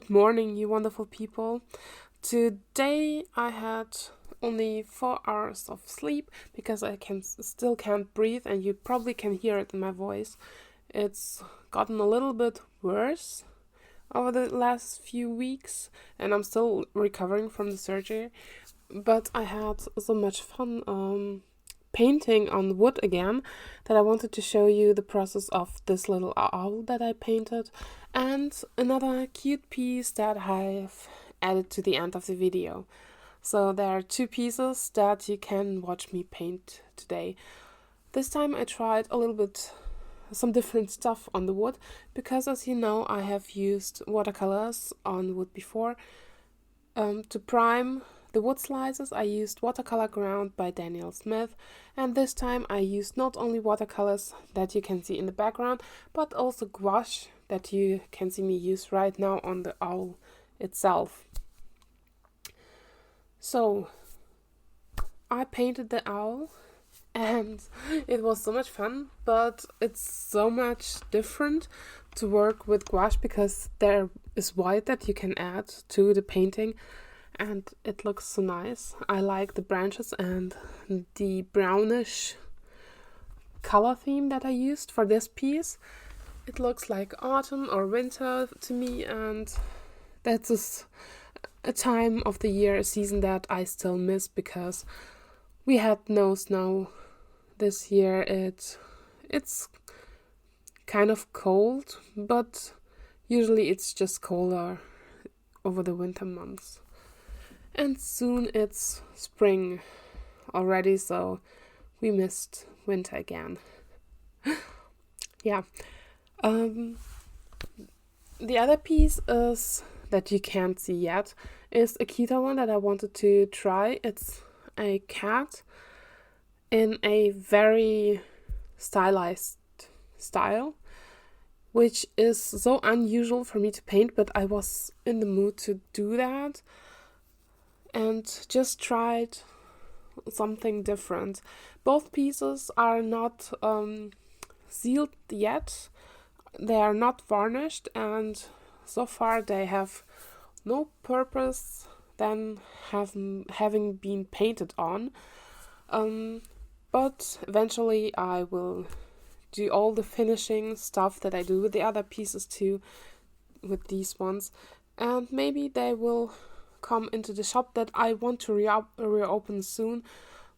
Good morning, you wonderful people. Today I had only 4 hours of sleep because I still can't breathe, and you probably can hear it in my voice. It's gotten a little bit worse over the last few weeks, and I'm still recovering from the surgery. But I had so much fun painting on wood again that I wanted to show you the process of this little owl that I painted and another cute piece that I've added to the end of the video. So there are 2 pieces that you can watch me paint today. This time I tried a little bit some different stuff on the wood because, as you know, I have used watercolors on wood before. To prime the wood slices, I used Watercolor Ground by Daniel Smith, and this time I used not only watercolors that you can see in the background, but also gouache that you can see me use right now on the owl itself. So, I painted the owl, and it was so much fun, but it's so much different to work with gouache because there is white that you can add to the painting. And it looks so nice. I like the branches and the brownish color theme that I used for this piece. It looks like autumn or winter to me, and that's a time of the year, a season that I still miss because we had no snow this year. It's kind of cold, but usually it's just colder over the winter months. And soon it's spring already, so we missed winter again. Yeah. The other piece is that you can't see yet is a cuter one that I wanted to try. It's a cat in a very stylized style, which is so unusual for me to paint, but I was in the mood to do that. And just tried something different. Both pieces are not sealed yet. They are not varnished, and so far they have no purpose than having been painted on. But eventually I will do all the finishing stuff that I do with the other pieces too, with these ones. And maybe they will come into the shop that I want to reopen soon,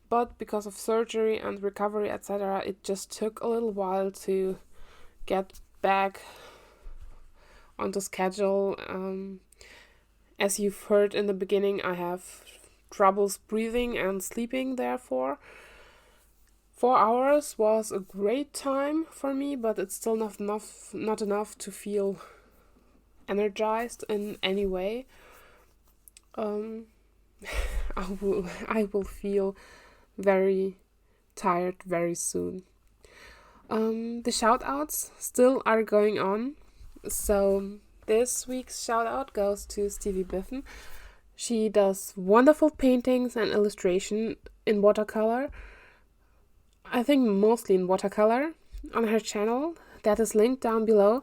but because of surgery and recovery, etc., it just took a little while to get back on the schedule. As you've heard in the beginning, I have troubles breathing and sleeping, therefore 4 hours was a great time for me, but it's still not enough to feel energized in any way. I will feel very tired very soon. The shoutouts still are going on. So this week's shoutout goes to Stevie Biffen. She does wonderful paintings and illustration in watercolor. I think mostly in watercolor on her channel. That is linked down below.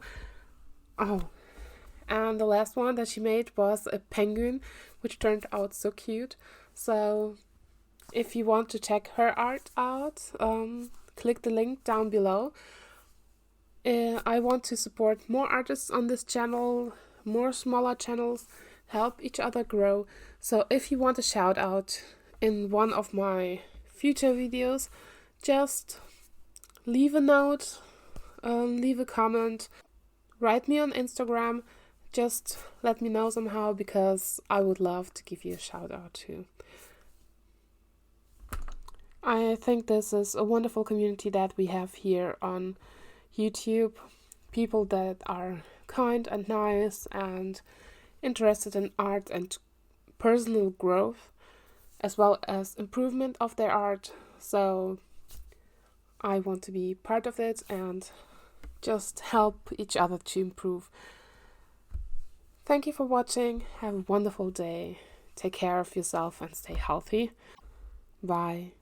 And the last one that she made was a penguin, which turned out so cute. So if you want to check her art out, click the link down below. I want to support more artists on this channel, more smaller channels, help each other grow. So if you want a shout out in one of my future videos, just leave a note, leave a comment, write me on Instagram. Just let me know somehow, because I would love to give you a shout out too. I think this is a wonderful community that we have here on YouTube. People that are kind and nice and interested in art and personal growth, as well as improvement of their art. So I want to be part of it and just help each other to improve. Thank you for watching. Have a wonderful day. Take care of yourself and stay healthy. Bye.